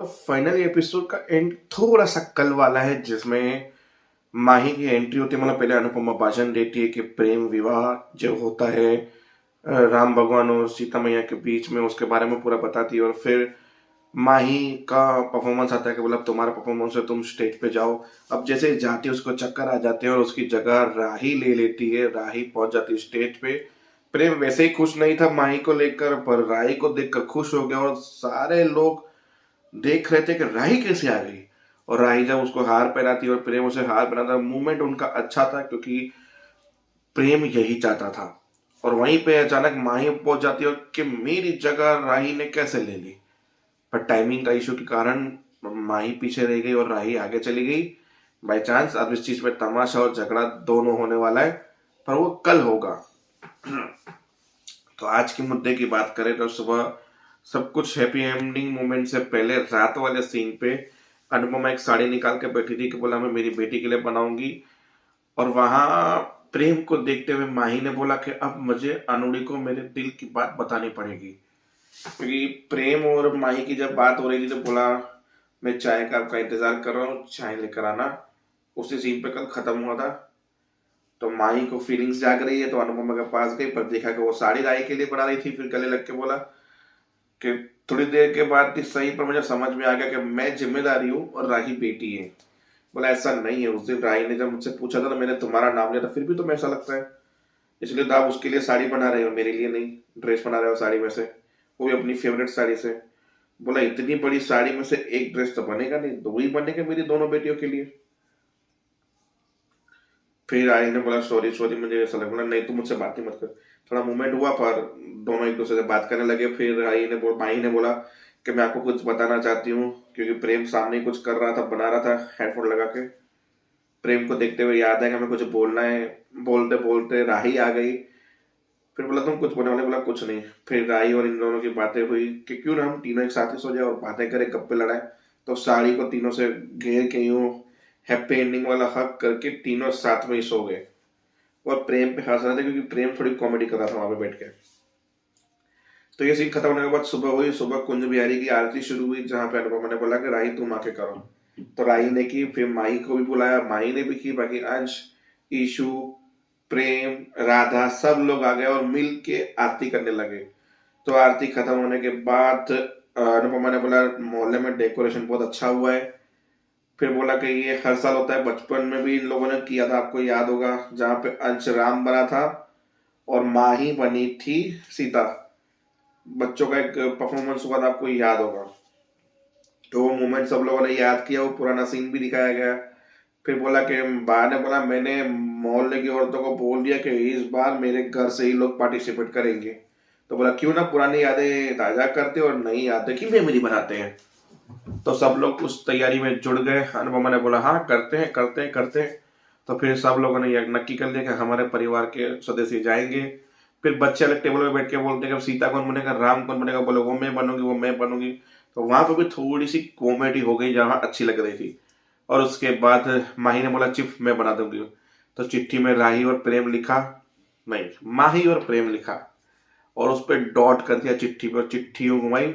Finally episode का and थोड़ा सा कल वाला है, जिसमें माही की एंट्री होती है। मतलब पहले अनुपमा भाषण देती है कि प्रेम विवाह जो होता है राम भगवान और सीता मैया के बीच में, उसके बारे में पूरा बताती है। और फिर माही का परफॉर्मेंस आता है कि बोला तुम्हारा परफॉर्मेंस है, तुम स्टेज पे जाओ। अब जैसे ही जाती है उसको चक्कर आ जाते हैं और उसकी जगह राही ले लेती है। राही पहुंच जाती है स्टेज पे। प्रेम वैसे ही खुश नहीं था माही को लेकर, पर राही को देखकर खुश हो गया। और सारे लोग देख रहे थे कि राही कैसे आ गई। और राही जब उसको हार पहनाती और प्रेम उसे हार पहनाता, मूवमेंट उनका अच्छा था, क्योंकि प्रेम यही चाहता था। और वहीं पे अचानक माही पहुंच जाती है कि मेरी जगह राही ने कैसे ले ली। पर टाइमिंग का इशू के कारण माही पीछे रह गई और राही आगे चली गई बाई चांस। अब इस चीज में तमाशा और झगड़ा दोनों होने वाला है, पर वो कल होगा। तो आज के मुद्दे की बात करें तो सुबह सब कुछ हैप्पी एंडिंग मोमेंट से पहले रात वाले सीन पे अनुपमा एक साड़ी निकाल के बैठी थी कि बोला मैं मेरी बेटी के लिए बनाऊंगी। और वहां प्रेम को देखते हुए माही ने बोला कि अब मुझे अनुड़ी को मेरे दिल की बात बतानी पड़ेगी। क्योंकि प्रेम और माही की जब बात हो रही थी तो बोला मैं चाय का आपका इंतजार कर रहा हूँ, चाय लेकर आना। उसी सीन पे कल खत्म हुआ था। तो माही को फीलिंग्स जाग रही है तो अनुपमा के पास गई, पर देखा कि वो साड़ी राही के लिए बना रही थी। फिर गले लग के बोला कि थोड़ी देर के बाद थी सही, पर मुझे समझ में आ गया कि मैं जिम्मेदारी हूँ और राही बेटी है। बोला ऐसा नहीं है, उस दिन राही ने जब मुझसे पूछा था ना, मैंने तुम्हारा नाम लिया था, फिर भी तुम्हें ऐसा लगता है। इसलिए तो आप उसके लिए साड़ी बना रहे हो, मेरे लिए नहीं। ड्रेस बना रहे हो साड़ी में से, वो भी अपनी फेवरेट साड़ी से। बोला इतनी बड़ी साड़ी में से एक ड्रेस तो बनेगा नहीं, दो ही बनेगा मेरी दोनों बेटियों के लिए। फिर आई ने बोला सॉरी सॉरी, मुझे ऐसा लगा। बोला नहीं तू मुझसे बात ही मत कर। थोड़ा मूवमेंट हुआ, पर दोनों एक दूसरे से बात करने लगे। फिर माही ने बोला कि मैं आपको कुछ बताना चाहती हूँ, क्योंकि प्रेम सामने ही कुछ कर रहा था, बना रहा था हेडफोन लगा के। प्रेम को देखते हुए याद है कि हमें कुछ बोलना है। बोलते बोलते राही आ गई। फिर बोला तुम कुछ बोलने वाले, बोला कुछ नहीं। फिर राही और इन दोनों की बातें हुई कि क्यों ना हम तीनों एक साथ ही सो जाए और बातें करें, गप्पे लड़ाए। तो साड़ी को तीनों से घेर के यूं हैप्पी एंडिंग वाला हक करके तीनों साथ में ही सो गए। और प्रेम पे हंस रहे थे, क्योंकि प्रेम थोड़ी कॉमेडी कर रहा था वहां पे बैठ के। तो ये सीन खत्म होने के बाद सुबह हुई। सुबह कुंज बिहारी की आरती शुरू हुई, जहां पे अनुपमा ने बोला कि राही तुम आके करो। तो राही ने की। फिर माही को भी बुलाया, माही ने भी की। बाकी अंश, ईशु, प्रेम, राधा सब लोग आ गए और मिल के आरती करने लगे। तो आरती खत्म होने के बाद अनुपमा ने बोला मोहल्ले में डेकोरेशन बहुत अच्छा हुआ है। फिर बोला कि ये हर साल होता है, बचपन में भी इन लोगों ने किया था, आपको याद होगा, जहाँ पे अंश राम बना था और माही बनी थी सीता। बच्चों का एक परफॉर्मेंस हुआ था, आपको याद होगा। तो वो मोमेंट सब लोगों ने याद किया, वो पुराना सीन भी दिखाया गया। फिर बोला कि बा ने बोला मैंने मोहल्ले की औरतों को बोल दिया कि इस बार मेरे घर से ही लोग पार्टिसिपेट करेंगे। तो बोला क्यों ना पुरानी यादें ताजा करते और नई यादें की मेमोरी बनाते हैं। तो सब लोग उस तैयारी में जुड़ गए। अनुपमा ने बोला हाँ करते हैं करते हैं करते हैं। तो फिर सब लोगों ने यह नक्की कर लिया कि हमारे परिवार के सदस्य जाएंगे। फिर बच्चे अलग टेबल पे बैठ के बोलते हैं कि सीता कौन बनेगा, राम कौन बनेगा। बोले वो मैं बनूंगी, वो मैं बनूंगी। तो वहां पर भी थोड़ी सी कॉमेडी हो गई, जहां अच्छी लग रही थी। और उसके बाद माही ने बोला चिफ मैं बना दूंगी। तो चिट्ठी में राही और प्रेम लिखा, नहीं माही और प्रेम लिखा, और उस पर डॉट कर दिया चिट्ठी पर। चिट्ठी घुमाई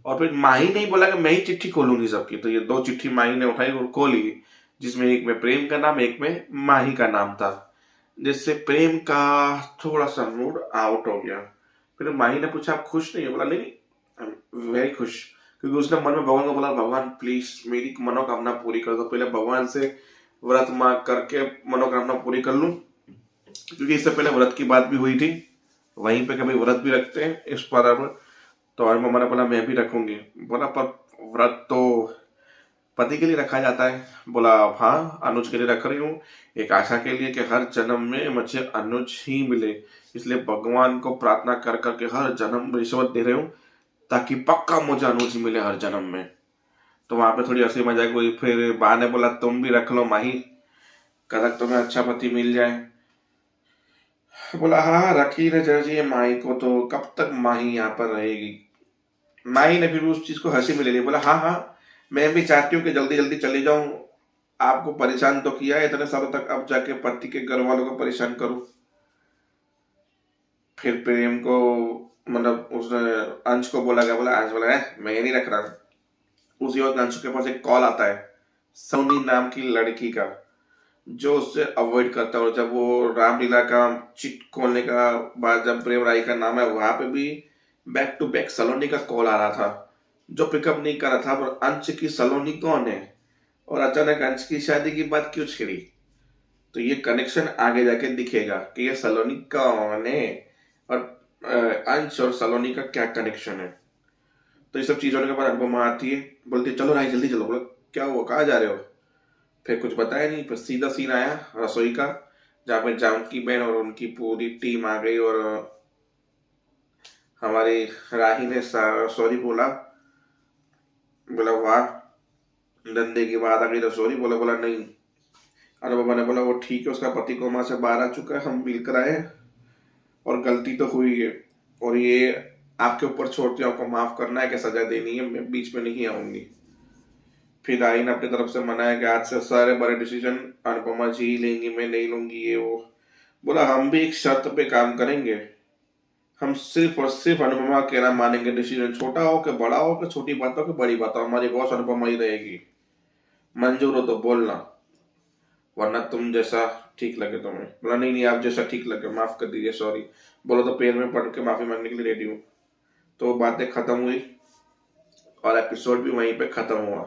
और फिर माही ने ही बोला कि मैं ही चिट्ठी खोलूंगी सबकी। तो ये दो चिट्ठी माही ने उठाई और खोली, जिसमें एक में प्रेम का नाम, एक में माही का नाम था। जिससे प्रेम का थोड़ा सा मूड आउट हो गया। फिर माही ने पूछा आप खुश नहीं है? बोला नहीं नहीं वेरी खुश। क्योंकि उसने मन में भगवान को बोला भगवान प्लीज मेरी मनोकामना पूरी कर दो, पहले भगवान से व्रत मां करके मनोकामना पूरी कर लूं। क्योंकि इससे पहले व्रत की बात भी हुई थी, वहीं पे कभी व्रत भी रखते हैं इस पर। तो और मम्मा ने बोला मैं भी रखूंगी। बोला पर व्रत तो पति के लिए रखा जाता है। बोला हाँ अनुज के लिए रख रही हूँ, एक आशा के लिए कि हर जन्म में मुझे अनुज ही मिले। इसलिए भगवान को प्रार्थना कर करके हर जन्म रिश्वत दे रही हूँ, ताकि पक्का मुझे अनुज ही मिले हर जन्म में। तो वहां पे थोड़ी हंसी मजाक हुई। फिर बा ने बोला तुम भी रख लो माही, कदक तुम्हें अच्छा पति मिल जाए। बोला हाँ रख ही रह चाहिए माही को, तो कब तक माही यहाँ पर रहेगी। माही ने फिर उस चीज को हंसी में ले लिया। बोला हाँ हाँ मैं भी चाहती हूँ कि जल्दी जल्दी चले जाऊं, आपको परेशान तो किया है इतने सालों तक, अब जाके पति के घर वालों को परेशान करूं। फिर प्रेम को, मतलब उसने अंश को बोला गया। बोला अंश बोला है मैं नहीं रख रहा। उसी वक्त अंशु के पास एक कॉल आता है सोनी नाम की लड़की का, जो उससे अवॉइड करता है। और जब वो रामलीला का चिट खोलने का बाद जब प्रेम राय का नाम है, वहां पे भी बैक टू बैक सलोनी का कॉल आ रहा था, जो पिकअप नहीं कर रहा था। पर अंश की सलोनी कौन है, और अचानक अंश की शादी की बात क्यों छिड़ी? तो ये कनेक्शन आगे जाके दिखेगा कि ये सलोनी कौन है और अंश और सलोनी का क्या कनेक्शन है। तो ये सब चीज होने के बाद अनुपमा आती है, बोलती है चलो राय जल्दी चलो। बोला क्या हुआ, कहाँ जा रहे हो? फिर कुछ बताया नहीं, फिर सीधा सीन आया रसोई का, जहाँ पे जानकी बहन और उनकी पूरी टीम आ गई। और हमारी राही ने सॉरी बोला, बोला वाह धंधे की बात आ गई तो सॉरी बोला। बोला नहीं, अनुपमा ने बोला वो ठीक है, उसका पति कोमा से बाहर आ चुका है, हम मिलकर आए और गलती तो हुई है, और ये आपके ऊपर छोड़ती हूँ, आपको माफ करना है कि सजा देनी है, मैं बीच में नहीं आऊंगी। फिर आई ने अपनी तरफ से मनाया कि आज से सारे बड़े डिसीजन अनुपमा जी ही लेंगी, मैं नहीं लूंगी ये वो। बोला हम भी एक शर्त पे काम करेंगे, हम सिर्फ और सिर्फ अनुपमा का कहना मानेंगे, डिसीजन छोटा हो कि बड़ा हो कि छोटी बात हो कि बड़ी बात हो, हमारी बॉस अनुपमा ही रहेगी, मंजूर हो तो बोलना, वरना तुम जैसा ठीक लगे तुम्हें। बोला नहीं नहीं, आप जैसा ठीक लगे, माफ कर दीजिए, सॉरी। बोलो तो पैर में पड़ के माफी मांगने के लिए रेडी हूँ। तो बातें खत्म हुई और एपिसोड भी वहीं पे खत्म हुआ।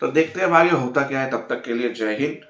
तो देखते हैं अब आगे होता क्या है। तब तक के लिए जय हिंद,